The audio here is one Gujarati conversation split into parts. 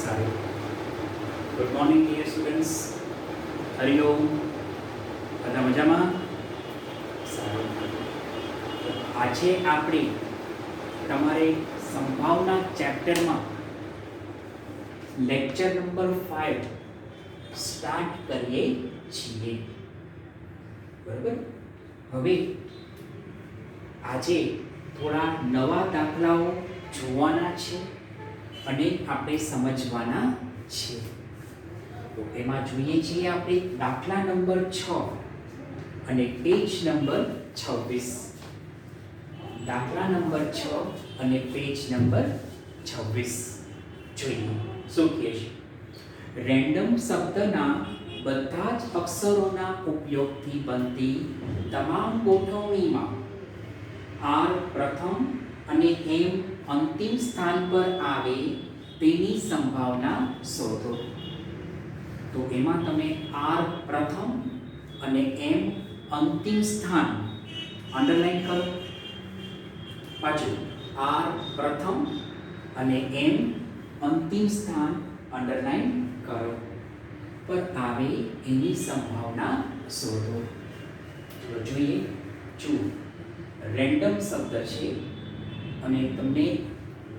સારું. Good morning dear students. હરિઓમ. બધા મજામાં? સારું. આજે આપણે તમારે સંભાવના ચેપ્ટરમાં લેક્ચર નંબર 5 સ્ટાર્ટ કરીએ છીએ. બરાબર. હવે આજે થોડા નવા દાખલાઓ જોવાના છે અને આપણે સમજવાના છે. તો એમાં જોઈએ છીએ આપણે દાખલા નંબર 6 અને પેજ નંબર 26. દાખલા નંબર 6 અને પેજ નંબર 26 જોઈએ. શું કહે છે? રેન્ડમ શબ્દના બધા જ અક્ષરોના ઉપયોગથી બનતી તમામ ગોઠવણીમાં આર પ્રથમ અને એમ અંતિમ સ્થાન પર આવે તેની સંભાવના શોધો. તો એમાં તમે આર પ્રથમ અને એમ અંતિમ સ્થાન અંડરલાઈન કરો. પાછું આર પ્રથમ અને એમ અંતિમ સ્થાન અંડરલાઈન કરો પર આવે એની સંભાવના શોધો. તો જોઈએ. જો રેન્ડમ શબ્દ છે અને તમને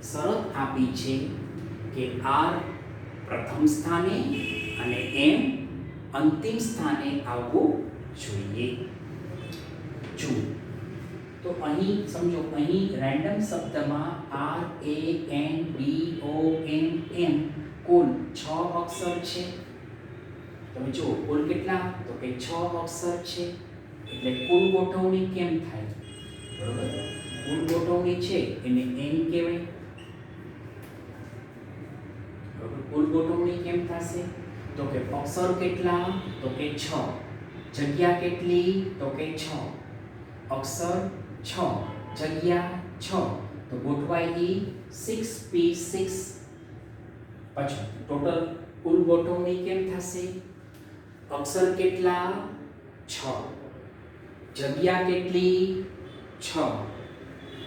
શરત આપી છે કે આર પ્રથમ સ્થાને અને એમ અંતિમ સ્થાને આવવું જોઈએ. જો તો અહીં સમજો, અહીં રેન્ડમ શબ્દમાં R A N D O N M કુલ 6 અક્ષર છે. તમે જો કુલ કેટલા? તો કે 6 અક્ષર છે. એટલે કુલ ગોઠવણી કેમ થાય? બરોબર. કુલ ગોઠવણી છે એને એન કહેવાય. બરોબર. કુલ ગોઠવણી કેમ થશે? તો કે અક્ષર કેટલા? તો કે 6. જગ્યા કેટલી? તો કે 6. અક્ષર 6, જગ્યા 6. તો ગોઠવાઈ 6p6. પછી ટોટલ કુલ ગોઠવણી કેમ થશે? અક્ષર કેટલા? 6. જગ્યા કેટલી? 6.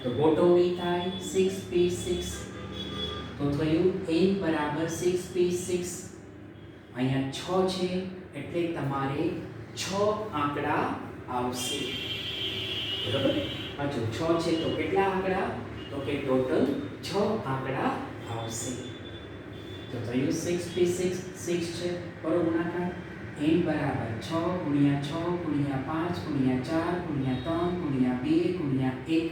તો ગોઠવણી થાય 6p6. તો થયું n બરાબર 6p6. અહીંયા 6 છે એટલે તમારે 6 આંકડા આવશે. બરાબર. પાછો 6 છે તો કેટલા આંકડા? તો કે ટોટલ 6 આંકડા આવશે. તો થયું 6p6. 6 છે કરો ગુણાકાર. n બરાબર 6 ગુણ્યા 6 ગુણ્યા 5 ગુણ્યા 4 ગુણ્યા 3 ગુણ્યા 2 ગુણ્યા 1.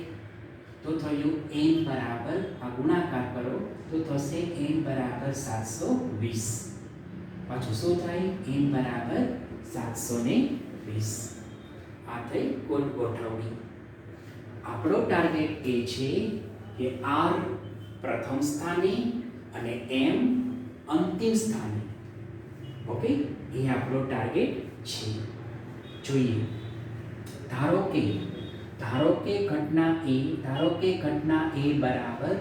તો થયું n બરાબર, આ ગુણાકાર કરો તો થશે n બરાબર 720. પાછું શું થાય? n બરાબર 720. આ થઈ કુલ ગોઠવણી. આપણો ટાર્ગેટ એ છે કે આર પ્રથમ સ્થાને અને એમ અંતિમ સ્થાને. ઓકે, એ આપણો ટાર્ગેટ છે. જોઈએ. ધારો કે ઘટના એ બરાબર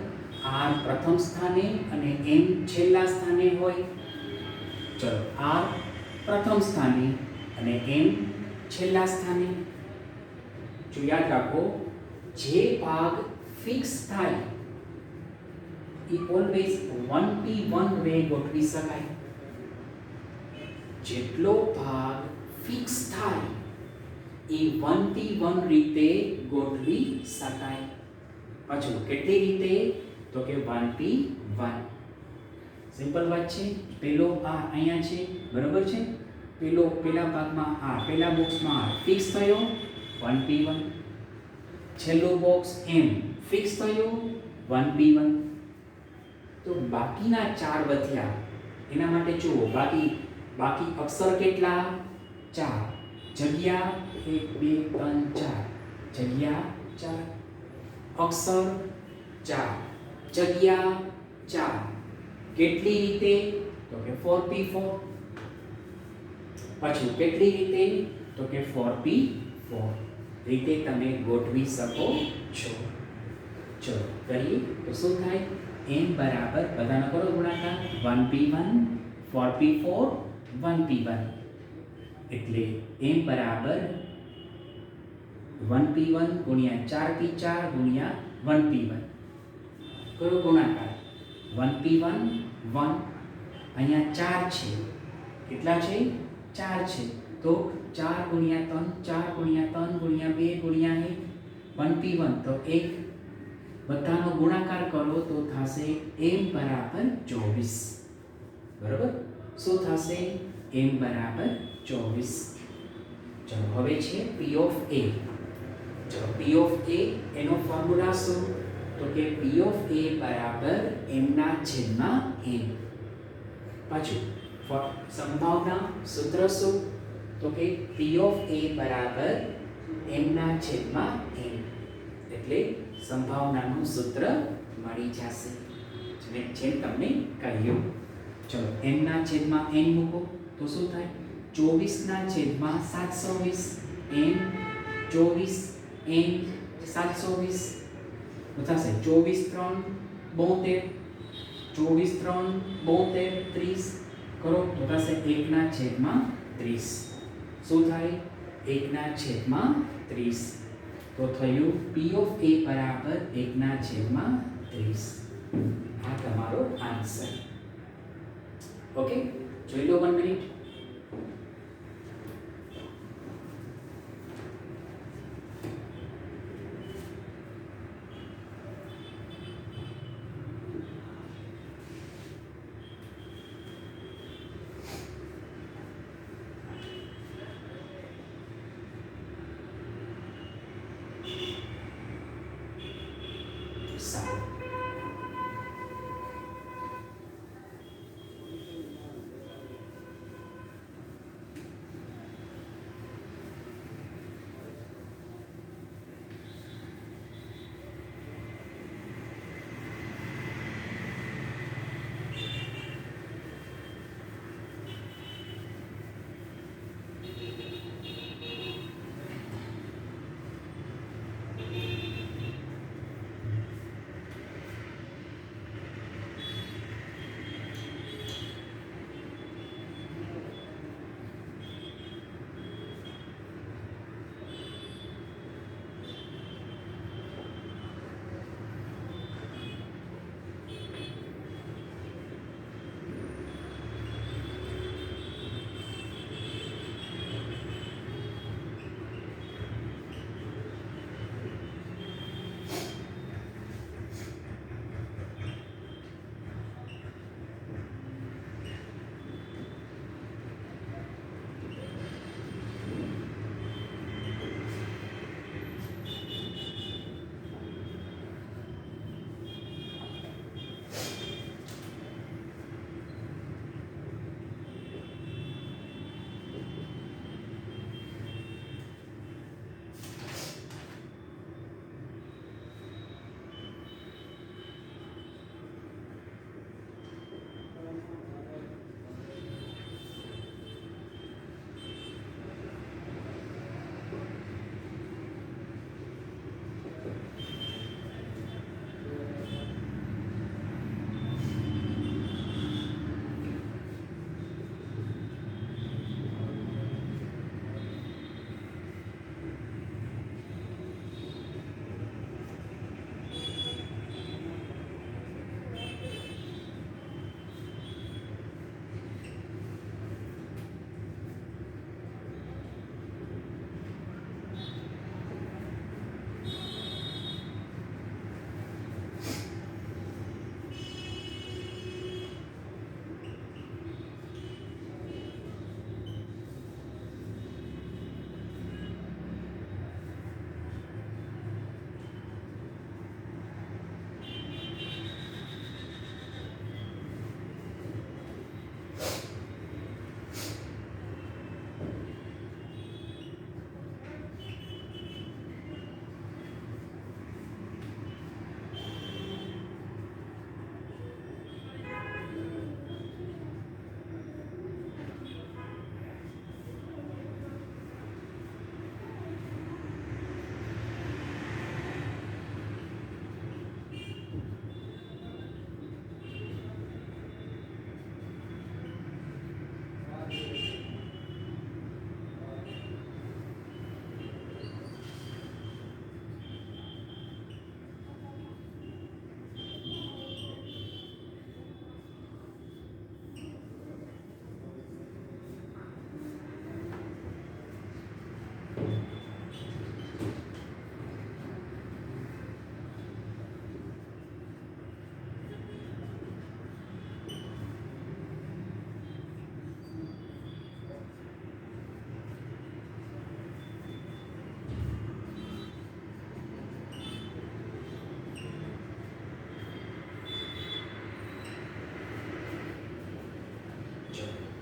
આર પ્રથમ સ્થાને અને એમ છેલ્લા સ્થાને હોય. ચલો, આર પ્રથમ સ્થાને અને એમ છેલ્લા સ્થાને. જો યાદ રાખો, જે ભાગ ફિક્સ થાય એ ઓલવેઝ 1p1 વે ગોઠવી શકાય. જેટલો ભાગ ફિક્સ થાય એ 1p1 રીતે ગોઠવી શકાય. પાછું કેટલી રીતે? તો કે 1p1. સિમ્પલ વાત છે. પેલો આ અહીંયા છે, બરાબર છે. પેલા ભાગમાં આ પેલા બોક્સમાં ફિક્સ થયો 1p1. છેલ્લો બોક્સ એમ ફિક્સ થયો 1p1. તો બાકીના 4 વધ્યા એના માટે જુઓ. બાકી અક્ષર કેટલા? 4. જગ્યા 1 2 3 4. જગ્યા 4. અક્ષર 4. જગ્યા 4. કેટલી રીતે? તો કે 4p4. પાછું કેટલી રીતે? તો કે 4p4 રીતે તમે ગોઠવી શકો છો. ચલો કરીએ તો શું થાય? n બરાબર બધાનો કરો ગુણાકાર. 1p1 4p4 1p1 એટલે m બરાબર 1p1 ગુણ્યા 4p4 ગુણ્યા 1p1 કરો ગુણાકાર. 1p1 1 અહીંયા 4 છે. કેટલા છે? 4 છે. તો 4 ગુણ્યા 3, 4 ગુણ્યા 3 ગુણ્યા 2 ગુણ્યા 1, 1p1 તો 1. બધાનો ગુણાકાર કરો તો થશે m બરાબર 24. બરાબર? શું થશે? m બરાબર 24. ચલો હવે છે p ઓફ a. ચલો p ઓફ a એનો ફોર્મ્યુલા શું? તો કે p ઓફ a બરાબર m ના છેદમાં n. પાછું સંભાવના સૂત્ર શું? તો કે p ઓફ a બરાબર m ના છેદમાં n. એટલે સંભાવનાનું સૂત્ર મળી જશે. જેમ તમને કહ્યું. ચલો m ના છેદમાં n મૂકો તો શું થાય? 24 ના છેદમાં 720 n 24 n 720 તો થશે 24 3 72 24 3 72 30 કરો તો થશે 1 ના છેદમાં 30. શું થાય? 1 ના છેદમાં 30. તો થયું p ઓફ a બરાબર 1 ના છેદમાં 30. આ તમારો આન્સર. ઓકે, જોઈ લો 1 મિનિટ.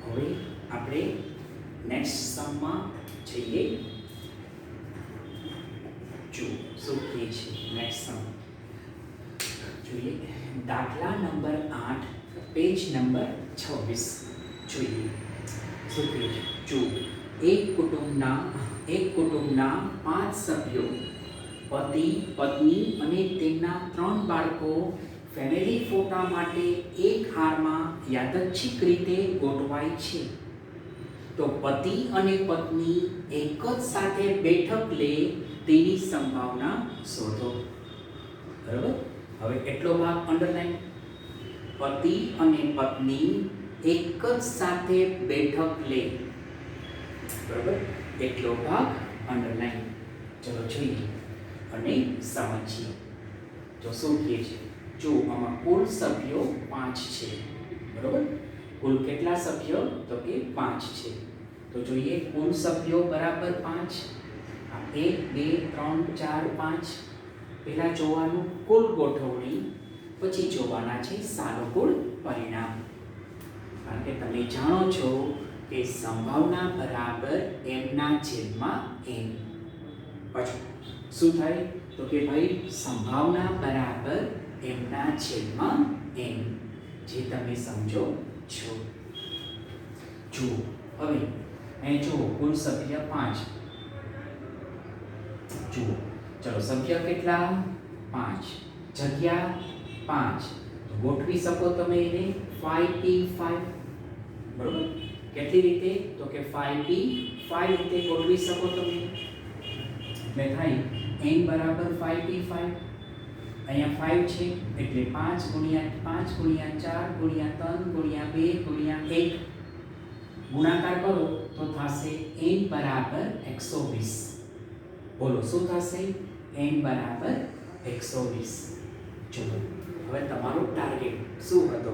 હવે આપણે નેક્સ્ટ સમમાં જઈએ. જો શું કહે છે નેક્સ્ટ સમ જોઈએ. દાખલા નંબર 8 પેજ નંબર 26 જોઈએ શું કહે છે. જો એક કુટુંબના 5 સભ્યો પતિ પત્ની અને તેમના 3 બાળકો ફેમિલી ફોટા માટે એક હારમાં યાદચ્છિક રીતે ગોઠવાય છે, તો પતિ અને પત્ની એક જ સાથે બેઠક લે તેની સંભાવના શોધો. બરાબર. હવે એટલો ભાગ અંડરલાઈન. પતિ અને પત્ની એક જ સાથે બેઠક લે. બરાબર. એટલો ભાગ અંડરલાઈન. ચલો જોઈએ અને સમજીએ. જો શું કહે છે. જો આમાં કુલ સભ્યો 5 છે. બરાબર. કુલ કેટલા સભ્યો? તો કે 5 છે. તો જોઈએ કુલ સભ્યો બરાબર 5. 1 2 3 4 5. પહેલા જોવાનું કુલ ગોઠવણી, પછી જોવાના છે સાનુકૂળ પરિણામ. કારણ કે તમે જાણો છો કે સંભાવના બરાબર m/n. પછી શું થાય? તો કે ભાઈ સંભાવના બરાબર m/n, જે તમે સમજો છો. જુઓ હવે અહીં જુઓ કુલ સભ્ય 5. જુઓ ચલો સભ્ય કેટલા? 5. જગ્યા 5. ગોઠવી શકો તમે એને 5p5. બરોબર. કેટલી રીતે? તો કે 5p5 રીતે ગોઠવી શકો તમે. એટલે થાય n બરાબર 5p5. અહીંયા 5 છે એટલે 5 ગુણ્યા 5 ગુણ્યા 4 ગુણ્યા 3 ગુણ્યા 2 ગુણ્યા 1 ગુણાકાર કરો તો થશે n બરાબર 120. બોલો શું થશે? n બરાબર 120. ચલો હવે તમારો ટાર્ગેટ શું હતો?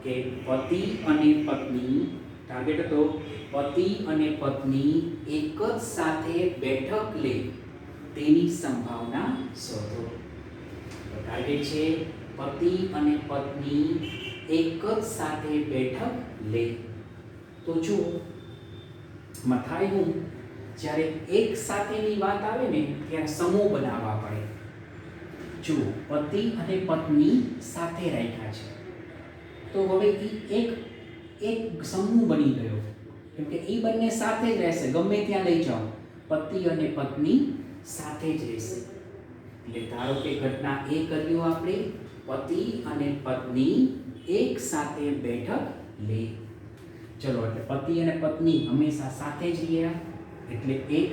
કે પતિ અને પત્ની, ટાર્ગેટ હતો પતિ અને પત્ની એક જ સાથે બેઠક લે તેની સંભાવના શોધો. ટાર્ગેટ છે પતિ અને પત્ની એક જ સાથે બેઠક લે. તો જો મથાય હું જ્યારે એક સાથેની વાત આવે ને ત્યારે સમૂહ બનાવવા પડે. જો પતિ અને પત્ની સાથે રાખ્યા છે તો હવે એક સમૂહ બની ગયો, કેમ કે એ બંને સાથે જ રહેશે. ગમે ત્યાં લઈ જાઓ પતિ અને પત્ની સાથે જ રહેશે. એટલે ધારો કે ઘટના એ કર્યું આપણે, પતિ અને પત્ની એક સાથે બેઠક લે. ચલો એટલે પતિ અને પત્ની હંમેશા સાથે જ રહ્યા એટલે એક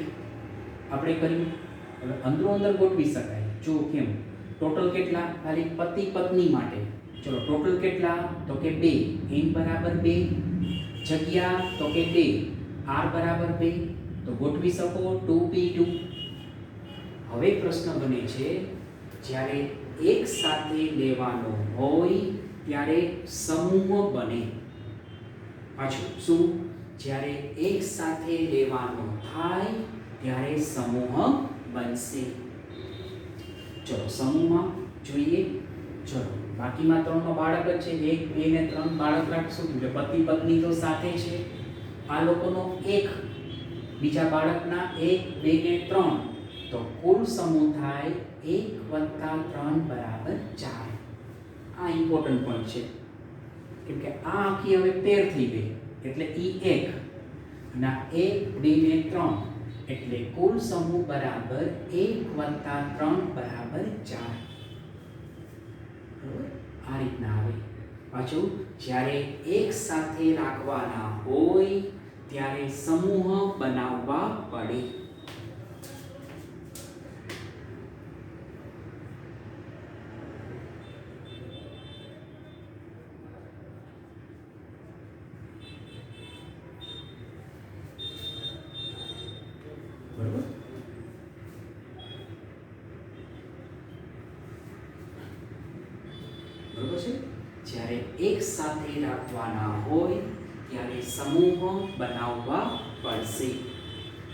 આપણે કર્યું. હવે અંદરો અંદર ગોઠવી શકાય. જો કેમ? ટોટલ કેટલા? ખાલી પતિ પત્ની માટે. ચલો ટોટલ કેટલા? તો કે 2. n બરાબર 2. જગ્યા તો કે 2. r બરાબર 2. તો ગોઠવી શકો 2p2. હવે પ્રશ્ન બને છે જ્યારે એક સાથે લેવાનો હોય ત્યારે સમૂહ બને. પાછું શું? જ્યારે એક સાથે લેવાનો થાય ત્યારે સમૂહ બનશે. ચલો સમૂહમાં જોઈએ. ચલો બાકીમાં 3 બાળક જ છે. 1 2 ને 3 બાળક રાખશું એટલે પતિ પત્ની તો સાથે છે. આ લોકોનો એક બીજા બાળકના 1 2 ને 3, તો કુલ સમૂહ થાય 1 + 3 બરાબર 4. આ ઇમ્પોર્ટન્ટ પોઈન્ટ છે કેમ કે આ આખી હવે પેર થઈ ગઈ એટલે e1 ના 1 2 ને 3 એટલે કુલ સમૂહ બરાબર 1 + 3 બરાબર 4. આ રીતના આવે. પાછું જ્યારે એક સાથે રાખવાના હોય ત્યારે સમૂહ બનાવવા પડે. બરોબર. બરોબર છે. જ્યારે એક સાથે રાખવાના હોય ત્યારે સમૂહ બનાવવા પડશે.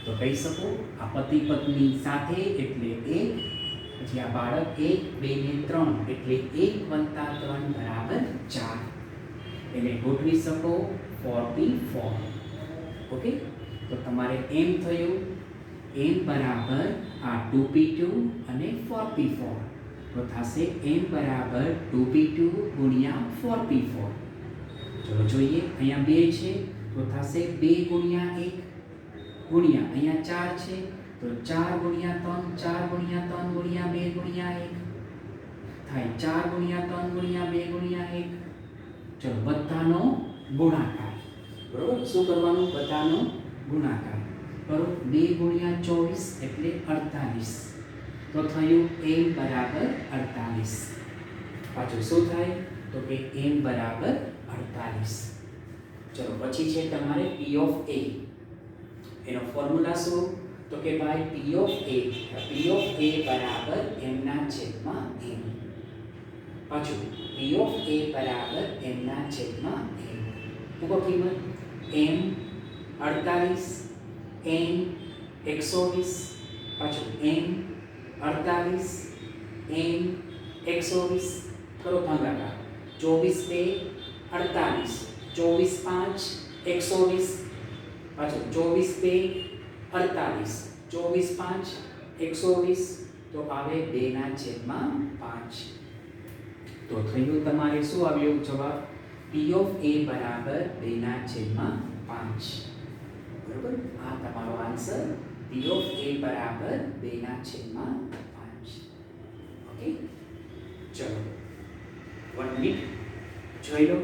તો કહી શકો આ પતિ પત્ની સાથે એટલે 1, પછી આ બાળક 1 2 ને 3 એટલે 1 + 3 બરાબર 4. એને ગોઠવી શકો 44. ઓકે, તો તમારે એમ થયું m બરાબર આ 2p2 અને 4p4, તો થશે m બરાબર 2p2 ગુણ્યા 4p4. ચલો જોઈએ, અહીંયા 2 છે તો થશે 2 ગુણ્યા 1 ગુણ્યા અહીંયા 4 છે તો 4 ગુણ્યા 3, 4 ગુણ્યા 3 ગુણ્યા 2 ગુણ્યા 1 થાય 4 ગુણ્યા 3 ગુણ્યા 2 ગુણ્યા 1. ચલો બધાનો ગુણાકાર. બરોબર, શું કરવાનું? બધાનો ગુણાકાર કરો. 2 ગુણ્યા 24 એટલે 48, તો થયું m બરાબર 48. પાછું શું થાય? તો કે m બરાબર 48. ચલો પછી છે તમારે p ઓફ a. એનો ફોર્મ્યુલા શું? તો કે ભાઈ p ઓફ a બરાબર m ના છેદમાં n. પાછું p ઓફ a બરાબર m ના છેદમાં n. મૂકો કિંમત. m 48, n 120, પાછું m 48, n 120, કરો ભાગાકાર. 24 2 48, 24 5 120, પાછું 24 2 48, 24 5 120, તો આવે 2 ના છેદમાં 5. તો થયું તમારે શું આવ્યું જવાબ? p ઓફ a બરાબર 2 ના છેદમાં 5. બરાબર, આ તમારો આન્સર p ઓફ a બરાબર 2 ના છેદમાં 5. ઓકે, ચલો 1 મિનિટ જોઈ લો.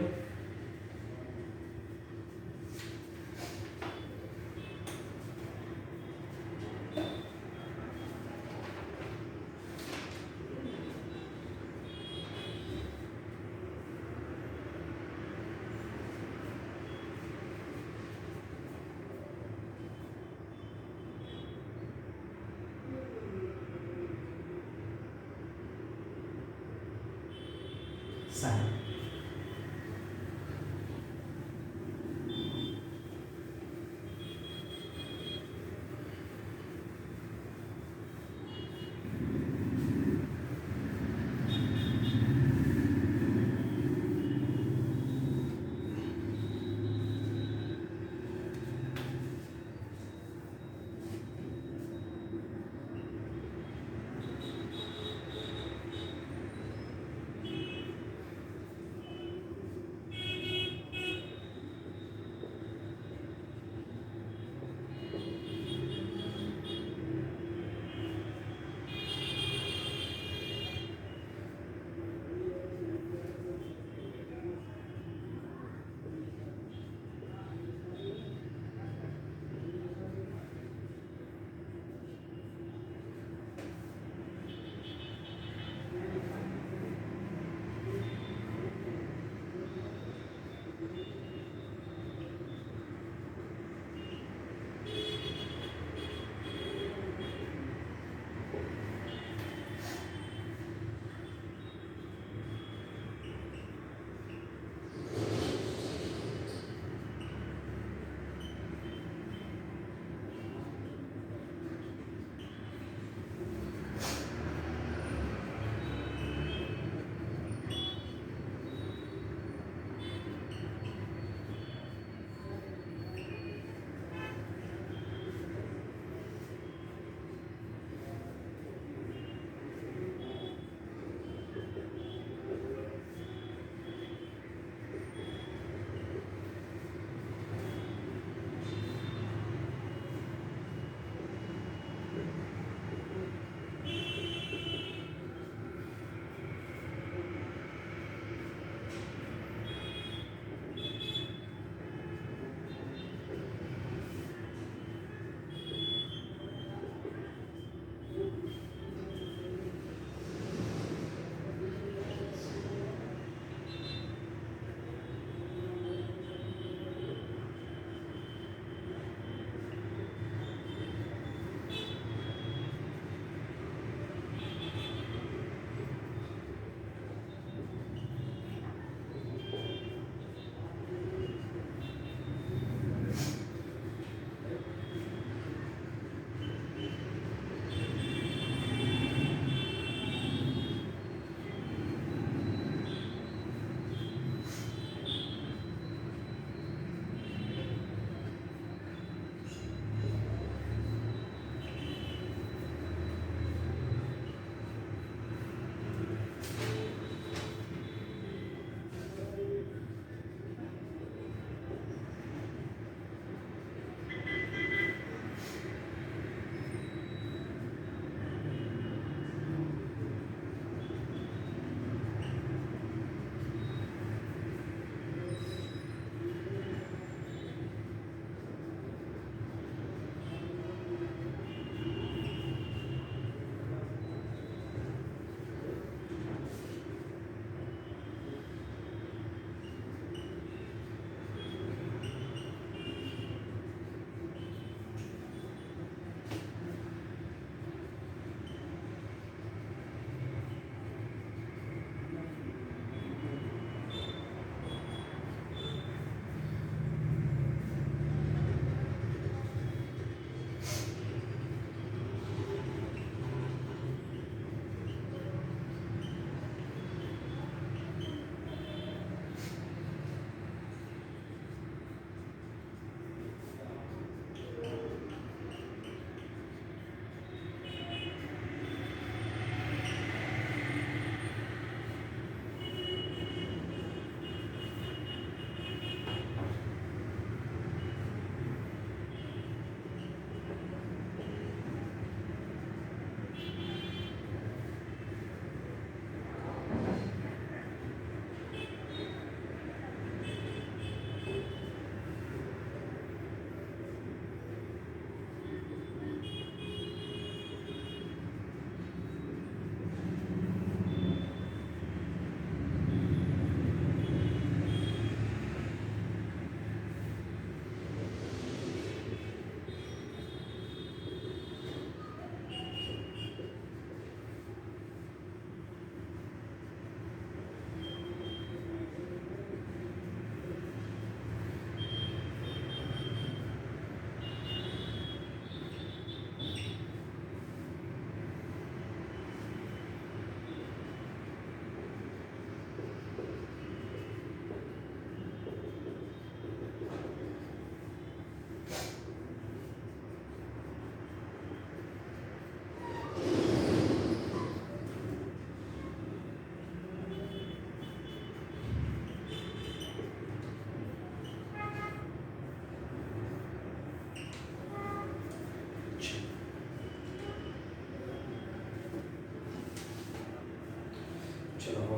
સારું,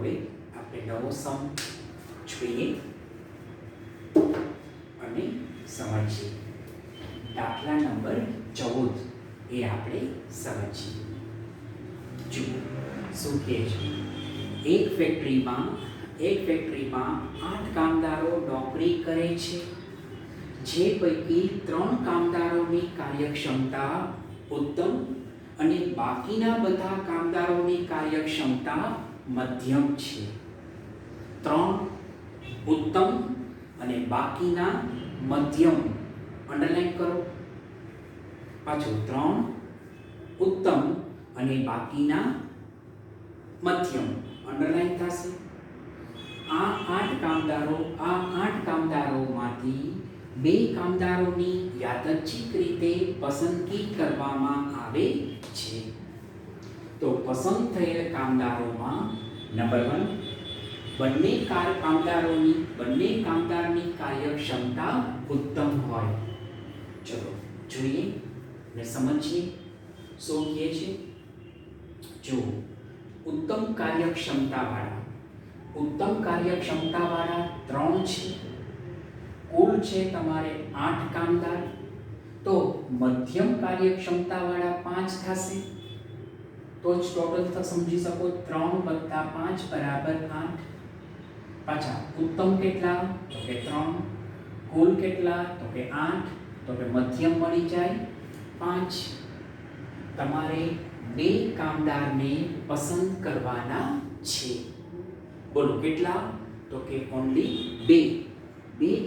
હવે આપણે નવો સમ જોઈએ અને સમજીએ. દાખલા નંબર 14 એ આપણે સમજીએ. જુઓ શું કહે છે. એક ફેક્ટરીમાં 8 કામદારો નોકરી કરે છે, જે પૈકી 3 કામદારોની કાર્યક્ષમતા ઉત્તમ અને બાકીના બધા કામદારોની કાર્યક્ષમતા મધ્યમ છે. 3 ઉત્તમ અને બાકીના મધ્યમ, અંડરલાઈન કરો. પાછું 3 ઉત્તમ અને બાકીના મધ્યમ, અંડરલાઈન થશે. આ 8 કામદારોમાંથી 2 કામદારોની યાદચ્છિક રીતે પસંદગી કરવામાં આવે છે. તો પસંદ થયેલ કામદારોમાં નંબર 1 બંને કામદારની કાર્યક્ષમતા ઉત્તમ હોય. ચલો જોઈએ ને સમજીએ શું કહે છે. જો ઉત્તમ કાર્યક્ષમતાવાળા 3 છે, કુલ છે તમારે 8 કામદાર, તો મધ્યમ કાર્યક્ષમતાવાળા 5 થશે. તો જ ટોટલ સમજી શકો 3 + 5 = 8. પાછા ઉત્તમ કેટલા? તો કે 3. કુલ કેટલા? તો કે 8. તો કે મધ્યમ મળી જાય 5. તમારે 2 કામદારને પસંદ કરવાના છે. બોલો કેટલા? તો કે ઓન્લી 2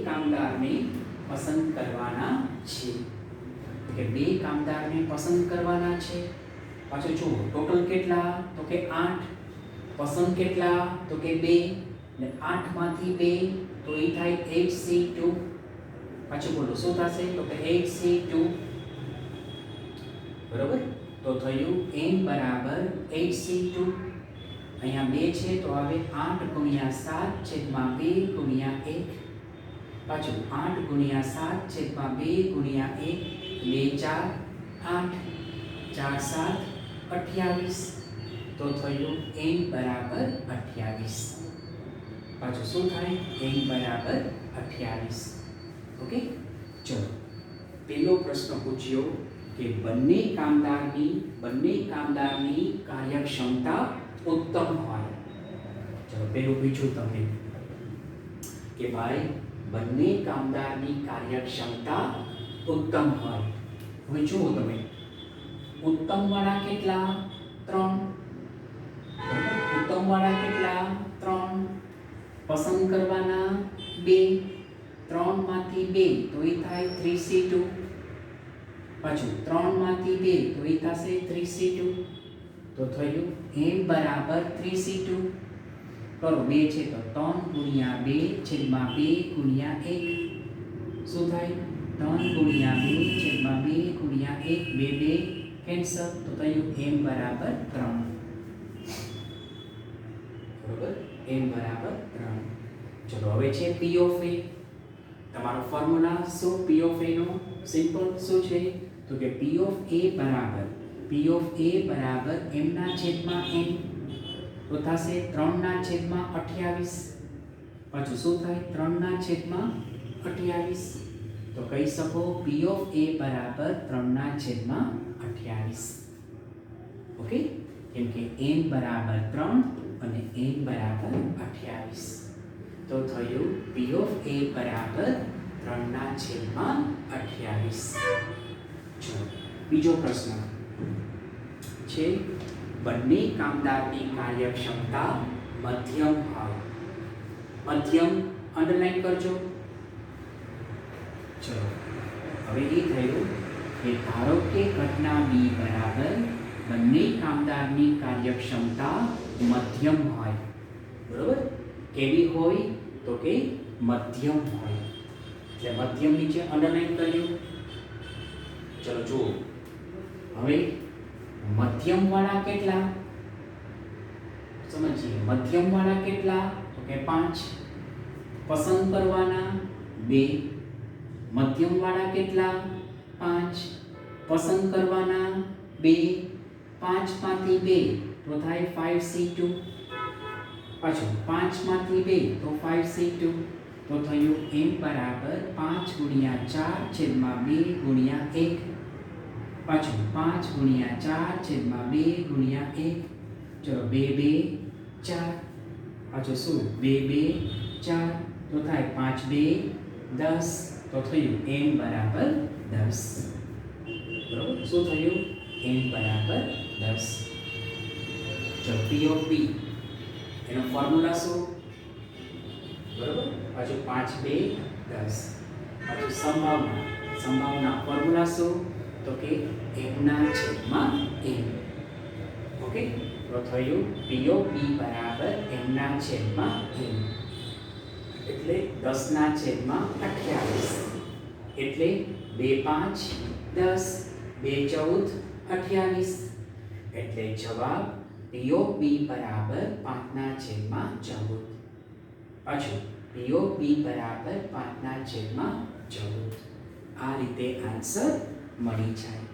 કામદારને પસંદ કરવાના છે. કે 2 કામદારને પસંદ કરવાના છે. પાછું જુઓ ટોટલ કેટલા? તો કે 8. પસંદ કેટલા? તો કે 2. ને 8 માંથી 2 તો એ થાય 8C2. પાછું બોલો શું થશે? તો કે 8C2. બરોબર? તો થયું n બરાબર 8C2. અહીંયા 2 છે તો હવે 8 × 7/2 × 1. પાછું 8 × 7/2 × 1 2 4 8 4 7 28. તો થયું n બરાબર 28. પાછું શું થાય? n બરાબર 28. ઓકે. ચલો પહેલો પ્રશ્ન પૂછ્યો કે બંને કામદારની કાર્યક્ષમતા ઉત્તમ હોય. ચલો પેલું પૂછ્યું તમને કે ભાઈ બંને કામદારની કાર્યક્ષમતા ઉત્તમ હોય. હવે જુઓ તમે ઉત્તમ વાળા કેટલા? 3. ઉત્તમ વાળા કેટલા? 3. પસંદ કરવાના 2. 3 માંથી 2 તો એ થાય 3C2. પાછું 3 માંથી 2 તો એ થશે 3C2. તો થયું n બરાબર 3C2. કરો 2 છે તો 3 × 2/2 × 1. શું થાય? 3 × 2/2 × 1 2 કેન્સલ. તો થયું n બરાબર 3. બરોબર? n બરાબર 3. ચલો હવે છે P of A. તમારો ફોર્મ્યુલા શું P of A નો? સિમ્પલ શું છે? તો કે P of A બરાબર m/n. તો થશે 3/28. પાછું શું થાય? 3/28. તો કહી શકો P of A બરાબર 3/28. ઓકે? કેમ કે n બરાબર 3 અને n બરાબર 28. તો થયું P of A બરાબર 3/28. ચલો બીજો પ્રશ્ન છે બંને કામદારની કાર્યક્ષમતા મધ્યમ હોય. મધ્યમ અંડરલાઈન કરજો. ચલો હવે એ થયું કે ધારો કે ઘટના B બરાબર બંને કામદારની કાર્યક્ષમતા મધ્યમ હોય. બરોબર? કેવી હોય? તો કે મધ્યમ હોય. એટલે મધ્યમ નીચે અંડરલાઈન કર્યું. ચલો જુઓ હવે મધ્યમ વાળા કેટલા? સમજીએ. મધ્યમ વાળા કેટલા? તો કે 5. પસંદ કરવાના 2. મધ્યમ વાળા કેટલા? 5. પસંદ કરવાના 2. 5 માંથી 2 તો થાય 5C2. પાછું 5 માંથી 2 તો 5c2 તો થયું m બરાબર 5 ગુણ્યા 4 છેદમાં 2 ગુણ્યા 1 પાછું 5 ગુણ્યા 4 છેદમાં 2 ગુણ્યા 1 ચલો 2 2 4 પાછું શું 2 2 4 તો થાય 5 2 10 તો થયું m બરાબર 10 બરાબર શું થયું m બરાબર 10 ચલો p of b એનો ફોર્મ્યુલા શું બરાબર પાછું 5 2 10 પાછું સંભાવના ફોર્મ્યુલા શું તો કે m ના છેદમાં m ઓકે તો થયું p of b બરાબર m ના છેદમાં m એટલે 10 ના છેદમાં 28 એટલે 2 5 10 2 14 28 એટલે જવાબ p of b બરાબર 5 ના છેદમાં 14 પાછું p of b બરાબર 5 ના છેદમાં 14 આ રીતે આન્સર મળી જાય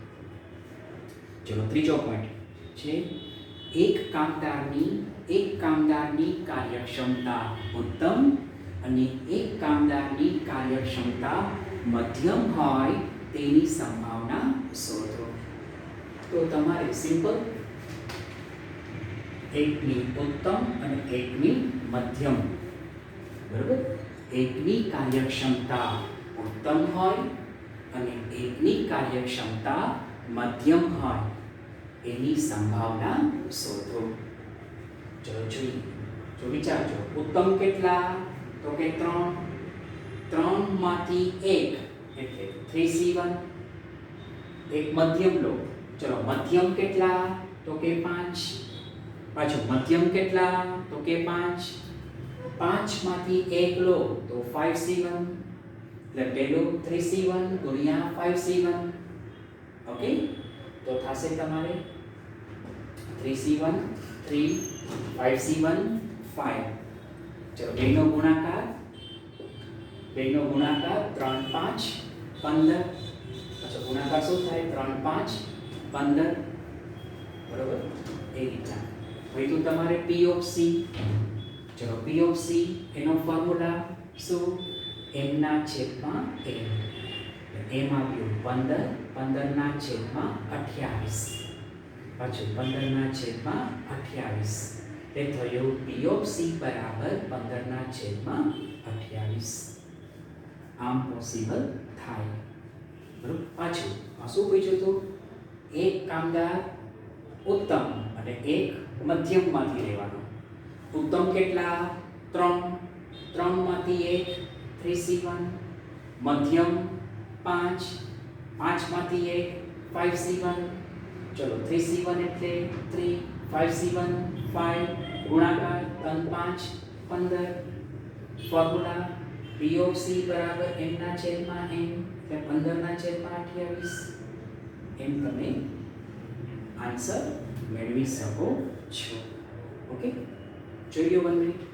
ચલો ત્રીજો પોઈન્ટ છે એક કામદારની કાર્યક્ષમતા ઉત્તમ અને એક કામદારની કાર્યક્ષમતા મધ્યમ હોય તેની સંભાવના શોધો તો તમારે સિમ્પલ એકની ઉત્તમ અને એકની મધ્યમ બરાબર એકની કાર્યક્ષમતા ઉત્તમ હોય અને એકની કાર્યક્ષમતા મધ્યમ હોય એની સંભાવના શોધો ચલો જોઈએ જો વિચારજો ઉત્તમ કેટલા તો કે 3 માંથી 1 એટલે 3c1 એક મધ્યમ લો ચલો મધ્યમ કેટલા તો કે 5 પાછું મધ્યમ કેટલા તો કે 5 માંથી 1 લો તો 5c1 એટલે પેલું 3c1 ગુણ્યા 5c1 ઓકે તો થશે તમારે 3c1 3 5c1 5 ચલો બેનો ગુણાકાર 3 5 15 અચ્છા ગુણાકાર શું થાય 3 5 15 બરોબર એ રીતના હવે તો તમારે p of c ચલો p of c એનો ફોર્મ્યુલા શું m ના છેદમાં m આવ્યું 15 ના છેદમાં 28 પાછું 15 ના છેદમાં 28 એ થયું p of c બરાબર 15 ના છેદમાં 28 આમ પોસિબલ થાય બરોબર પાછું આ શું પૂછ્યું હતું એક કામદાર ઉત્તમ અને એક મધ્યમમાંથી લેવાનો ઉત્તમ કેટલા 3 માંથી 1 3c1 મધ્યમ 5 માંથી 1 5c1 ચલો 3c1 એટલે 3 5c1 5 ગુણાકાર 3 5 15 ફોર્મ્યુલા p of c બરાબર m ના છેદમાં m એટલે 15 ના છેદમાં 28 એમ તમે આન્સર મેળવી શકો છો ઓકે જોઈએ 1 મિનિટ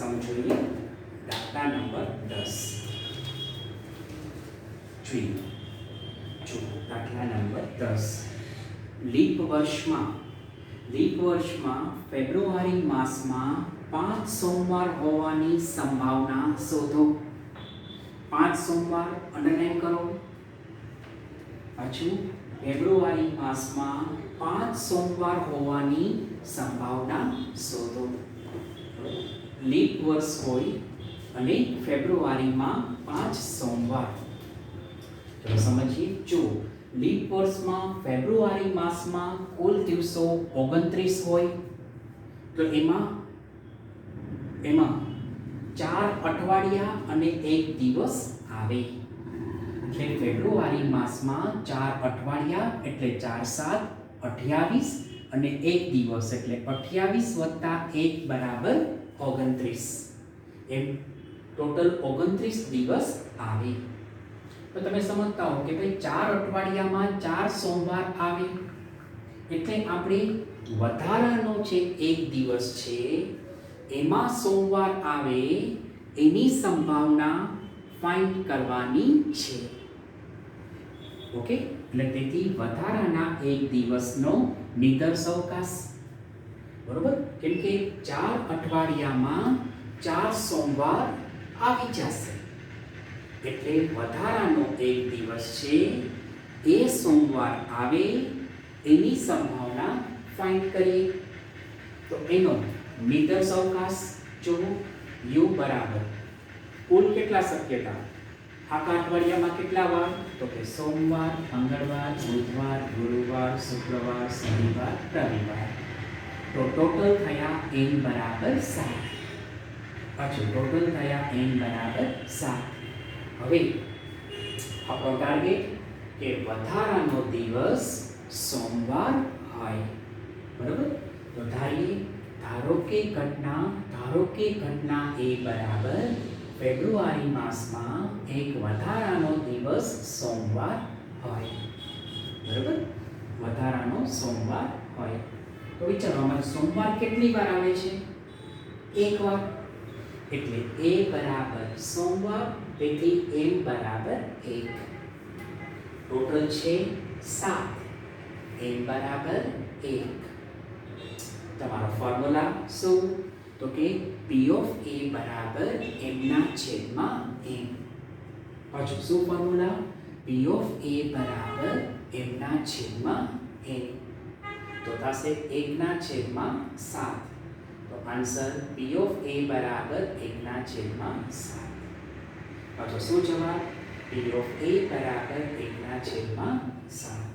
સમ જોઈએ. દાખલા નંબર 10 જોઈએ. જો દાખલા નંબર 10 લીપ વર્ષમાં ફેબ્રુઆરી માસમાં 5 સોમવાર હોવાની સંભાવના શોધો. 5 સોમવાર અંડરલાઈન કરો. પાછું ફેબ્રુઆરી માસમાં 5 સોમવાર હોવાની સંભાવના શોધો. લીપ વર્ષ હોય અને ફેબ્રુઆરીમાં 5 સોમવાર. ચલો સમજીએ. જો લીપ વર્ષમાં ફેબ્રુઆરી માસમાં કુલ દિવસો 29 હોય તો એમાં 4 અઠવાડિયા અને 1 દિવસ આવે. એટલે ફેબ્રુઆરી માસમાં 4 અઠવાડિયા એટલે 4 7 28 અને 1 દિવસ એટલે 28 + 1 બરાબર 29. એમ ટોટલ 29 દિવસ આવે. તો તમે સમજતા હો કે ભાઈ 4 અઠવાડિયામાં 4 સોમવાર આવે એટલે આપણે વધારાનો જે 1 દિવસ છે એમાં સોમવાર આવે એની સંભાવના ફાઇન્ડ કરવાની છે. ઓકે, એટલે તેથી વધારાના 1 દિવસનો નિદર્શ અવકાશ. બરોબર, કેમ કે 4 અઠવાડિયામાં 4 સોમવાર આવી જશે એટલે વધારાનો 1 દિવસ છે એ સોમવાર આવે એની સંભાવના ફાઇન્ડ કરીએ. તો એનો નિદર્શ અવકાશ જો u બરાબર કુલ કેટલા શક્યતા આખા અઠવાડિયામાં કેટલા વાર તો કે સોમવાર, મંગળવાર, બુધવાર, ગુરુવાર, શુક્રવાર, શનિવાર, રવિવાર. તો ટોટલ થયા n બરાબર 7. પાછું ટોટલ થયા n બરાબર 7. હવે આપણો ટાર્ગેટ કે વધારાનો દિવસ સોમવાર હોય. બરાબર, તો ધારો કે ઘટના એ બરાબર ફેબ્રુઆરી માસમાં એક વધારાનો દિવસ સોમવાર હોય. બરાબર, વધારાનો સોમવાર હોય. તો વિચારો આમાં સોમવાર કેટલી વાર આવે છે? 1 વાર. એટલે a બરાબર સોમવાર, તેથી m બરાબર 1. ટોટલ છે 7, m બરાબર 1. તમારો ફોર્મ્યુલા શું? તો કે p of a બરાબર m ના છેદમાં n. પાછું શું ફોર્મ્યુલા? p of a બરાબર m ના છેદમાં n. તો થશે 1 ના છેદમાં 7. તો આન્સર p of a બરાબર 1 ના છેદમાં 7. પાછો શું જવાબ? p of a બરાબર 1 ના છેદમાં 7.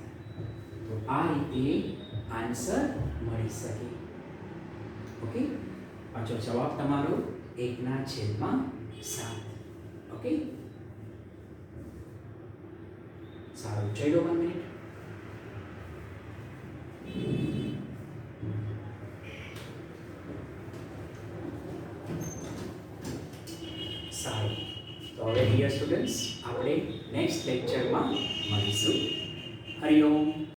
તો આ રીતે આન્સર મળી શકે. ઓકે, પાછો જવાબ તમારો 1 ના છેદમાં 7. ઓકે, સારું, જોઈ લો 1 મિનિટ. સારું, તો હવે ડિયર સ્ટુડન્ટ્સ આપણે નેક્સ્ટ લેક્ચરમાં મળીશું. હરિઓમ.